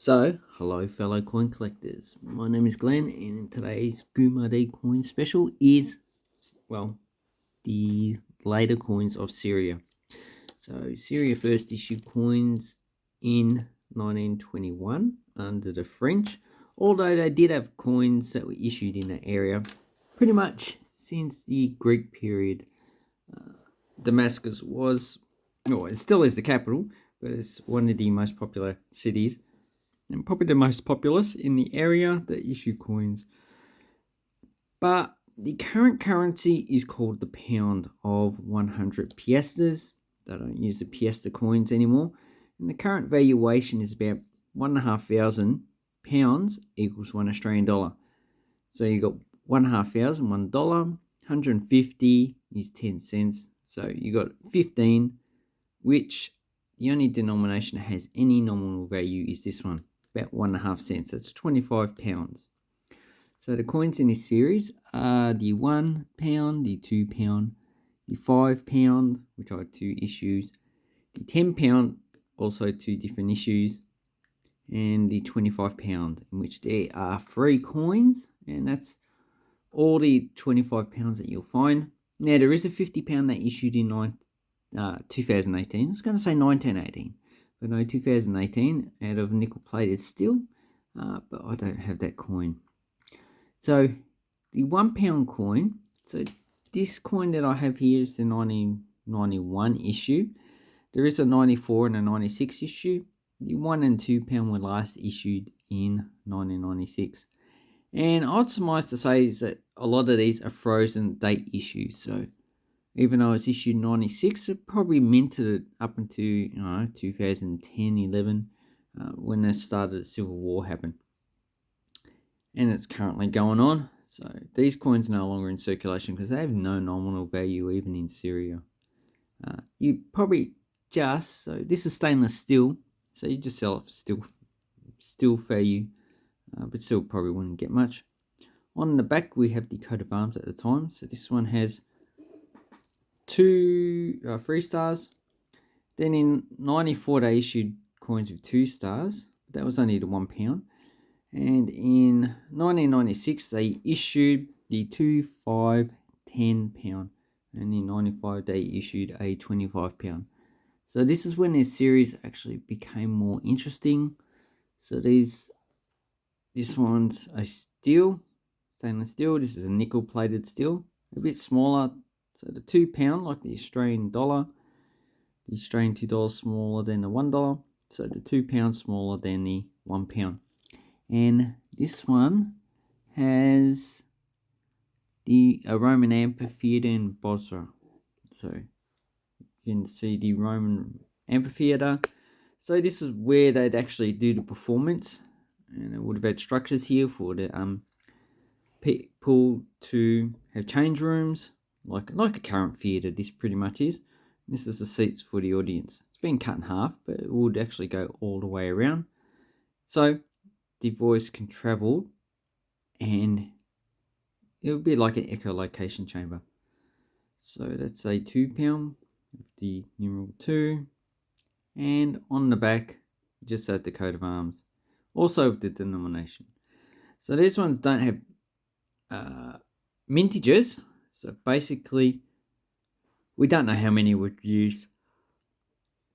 So, hello fellow coin collectors. My name is Glenn and today's Gumade coin special is, well, the later coins of Syria. So, Syria first issued coins in 1921 under the French, although they did have coins that were issued in that area pretty much since the Greek period. Damascus was, well, it still is the capital, but it's one of the most popular cities and probably the most populous in the area that issue coins. But the current currency is called the pound of 100 piastres. They don't use the piastre coins anymore. And the current valuation is about £1,500 equals $1 Australian. So you got $1,500, $1. 150 is 10 cents. So you got 15, which the only denomination that has any nominal value is this one, about 1.5 cents. That's £25. So the coins in this series are the £1, the £2, the £5, which are 2 issues, the £10, also 2 different issues, and the £25, in which there are 3 coins, and that's all the £25 that you'll find. Now there is a £50 that issued in 2018. I was going to say 1918, but no, 2018 out of nickel plated steel, but I don't have that coin. So the £1 coin, so this coin that I have here is the 1991 issue. There is a 94 and a 96 issue. The £1 and £2 were last issued in 1996. And I'd surmise to say is that a lot of these are frozen date issues. So even though it's issued 96, it probably minted it up into 2010, 11, when the start of the Civil War happened. And it's currently going on. So these coins are no longer in circulation because they have no nominal value even in Syria. You probably so this is stainless steel, so you just sell it for still value, but still probably wouldn't get much. On the back we have the coat of arms at the time. So this one has 3 stars. Then in 94 they issued coins with 2 stars. That was only the £1. And in 1996 they issued the 2, 5, £10. And in 95 they issued a £25. So this is when their series actually became more interesting. So this one's a stainless steel. This is a nickel plated steel, a bit smaller. So the £2, like the Australian dollar, the Australian $2 smaller than the $1. So the £2 smaller than the £1. And this one has the Roman amphitheater in Bosra. So you can see the Roman amphitheater. So this is where they'd actually do the performance, and it would have had structures here for the people to have change rooms, like a current theatre. This pretty much is. This is the seats for the audience. It's been cut in half, but it would actually go all the way around. So the voice can travel, and it would be like an echolocation chamber. So that's a £2 with the numeral 2, and on the back just have the coat of arms, also with the denomination. So these ones don't have mintages, so basically we don't know how many were used,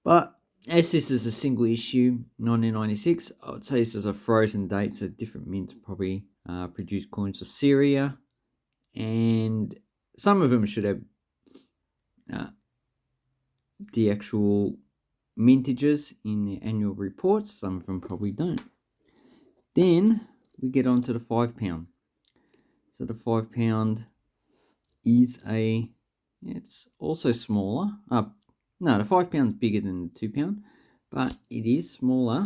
but as this is a single issue 1996, I would say this is a frozen date, so different mints probably produce coins for Syria, and some of them should have the actual mintages in the annual reports. Some of them probably don't. Then we get on to the £5. So the £5 is it's also smaller. No, the £5 is bigger than the £2, but it is smaller.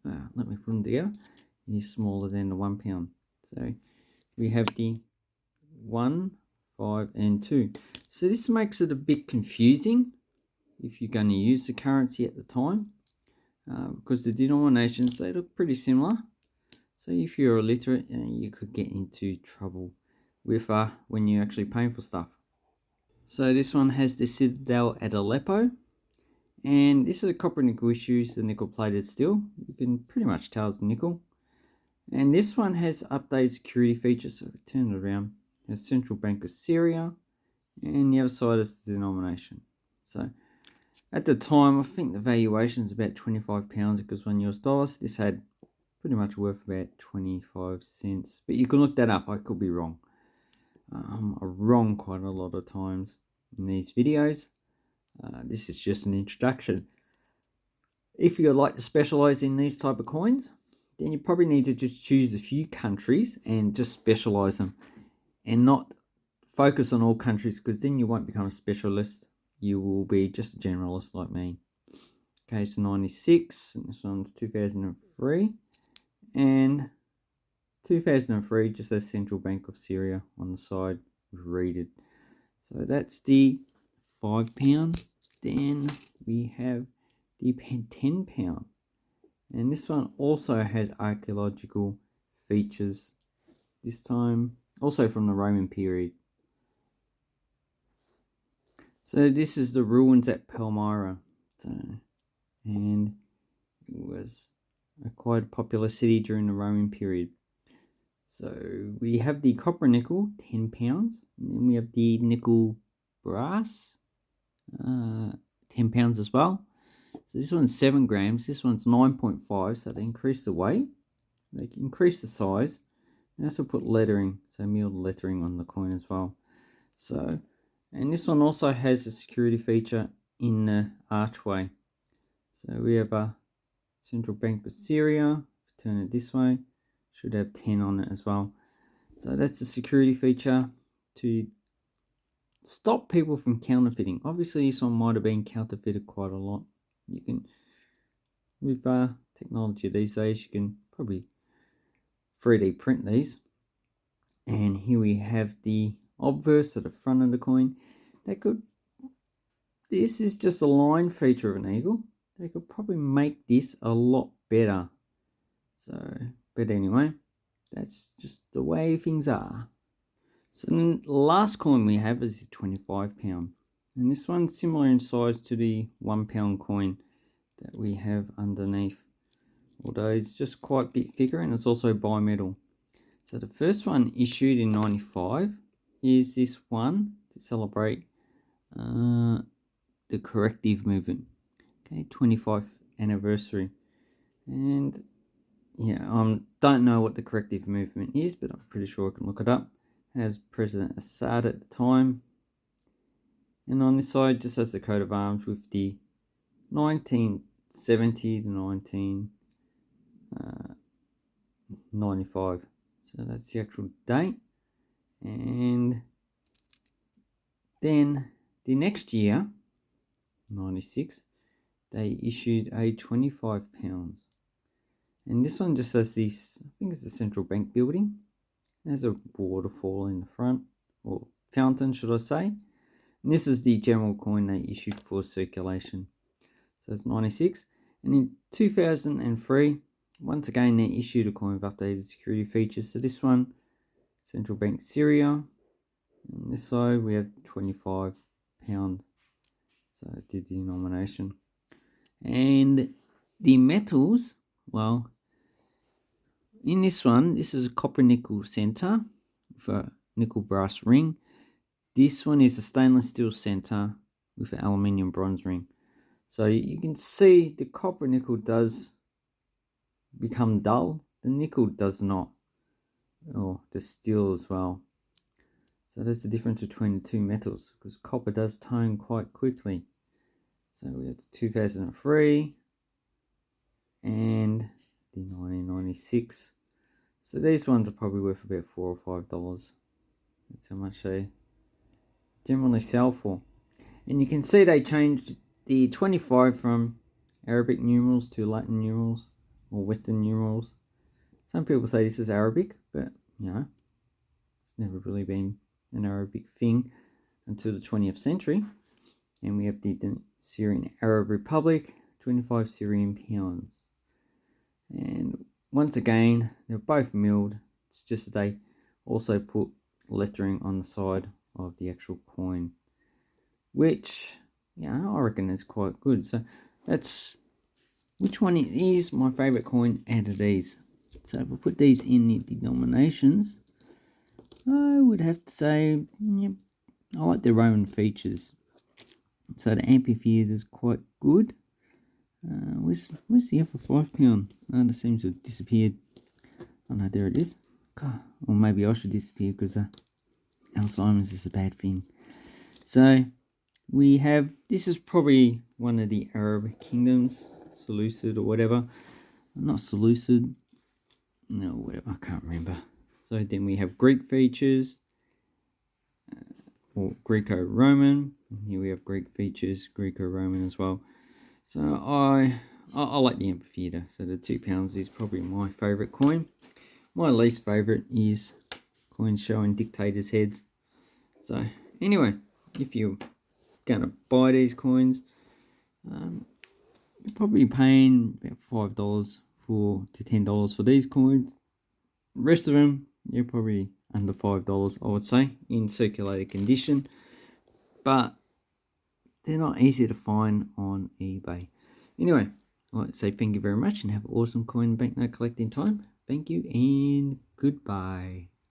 Let me put them together. It is smaller than the £1. So we have the 1, 5, and 2. So this makes it a bit confusing if you're going to use the currency at the time, because the denominations, they look pretty similar. So if you're illiterate, you could get into trouble with when you're actually paying for stuff. So this one has the Citadel at Aleppo, And this is a copper nickel issue, so nickel plated steel. You can pretty much tell it's nickel. And this one has updated security features, so turn it around. It has Central Bank of Syria, and the other side is the denomination. So at the time, I think the valuation is about £25 because $1. This had pretty much worth about 25 cents. But you can look that up, I could be wrong. I'm wrong quite a lot of times in these videos. This is just an introduction. If you'd like to specialize in these type of coins, then you probably need to just choose a few countries and just specialize them and not focus on all countries, because then you won't become a specialist. You will be just a generalist like me. Okay, so 96, and this one's 2003, and 2003 just says Central Bank of Syria on the side. Read it. So that's the £5. Then we have the £10, and this one also has archaeological features, this time also from the Roman period. So this is the ruins at Palmyra, and it was quite a popular city during the Roman period. So we have the copper nickel, £10, and then we have the nickel brass, £10 as well. So this one's 7 grams, this one's 9.5, so they increase the weight, they increase the size, and also put lettering, so milled lettering on the coin as well. So, and this one also has a security feature in the archway. So we have a Central Bank of Syria, turn it this way, should have 10 on it as well. So that's a security feature to stop people from counterfeiting. Obviously this one might have been counterfeited quite a lot. You can, with technology these days, you can probably 3D print these. And here we have the obverse at the front of the coin. This is just a line feature of an eagle. They could probably make this a lot better. So, but anyway, that's just the way things are. So then the last coin we have is the £25. And this one's similar in size to the £1 coin that we have underneath, although it's just quite a bit thicker, and it's also bimetal. So the first one issued in 95 is this one to celebrate the corrective movement. Okay, 25th anniversary. And yeah, don't know what the corrective movement is, but I'm pretty sure I can look it up. It has President Assad at the time. And on this side just has the coat of arms with the 1970 to 1995. So that's the actual date. And then the next year, 96, they issued a £25. And this one just has this, I think it's the central bank building. It has a waterfall in the front, or fountain should I say. And this is the general coin they issued for circulation. So it's 96. And in 2003, once again they issued a coin with updated security features. So this one, Central Bank Syria. And this side we have £25. So it did the denomination. And the metals, well, in this one, this is a copper nickel center with a nickel brass ring. This one is a stainless steel center with an aluminium bronze ring. So you can see the copper nickel does become dull. The nickel does not. Or the steel as well. So that's the difference between the two metals, because copper does tone quite quickly. So we have the 2003 and the 1996. So these ones are probably worth about $4 or $5. That's how much they generally sell for. And you can see they changed the 25 from Arabic numerals to Latin numerals or Western numerals. Some people say this is Arabic, but you know, it's never really been an Arabic thing until the 20th century. And we have the Syrian Arab Republic, 25 Syrian pounds. And once again, they're both milled. It's just that they also put lettering on the side of the actual coin, which yeah, I reckon it's quite good. So that's which one is my favourite coin out of these. So if I put these in the denominations, I would have to say, yep, I like the Roman features. So the amphitheatre is quite good. Where's the other £5? Oh, that seems to have disappeared. Oh no, there it is. God, or maybe I should disappear because Alzheimer's is a bad thing. So we have, this is probably one of the Arab kingdoms, Seleucid or whatever. Not Seleucid, no, whatever, I can't remember. So then we have Greek features, or Greco-Roman. Here we have Greek features, Greco-Roman as well. So I like the amphitheatre. So the £2 is probably my favourite coin. My least favourite is coins showing dictators' heads. So anyway, if you're going to buy these coins, you're probably paying about $5 to $10 for these coins. The rest of them, you're probably under $5, I would say, in circulated condition. But they're not easy to find on eBay. Anyway, I'd like to say thank you very much and have an awesome coin banknote collecting time. Thank you and goodbye.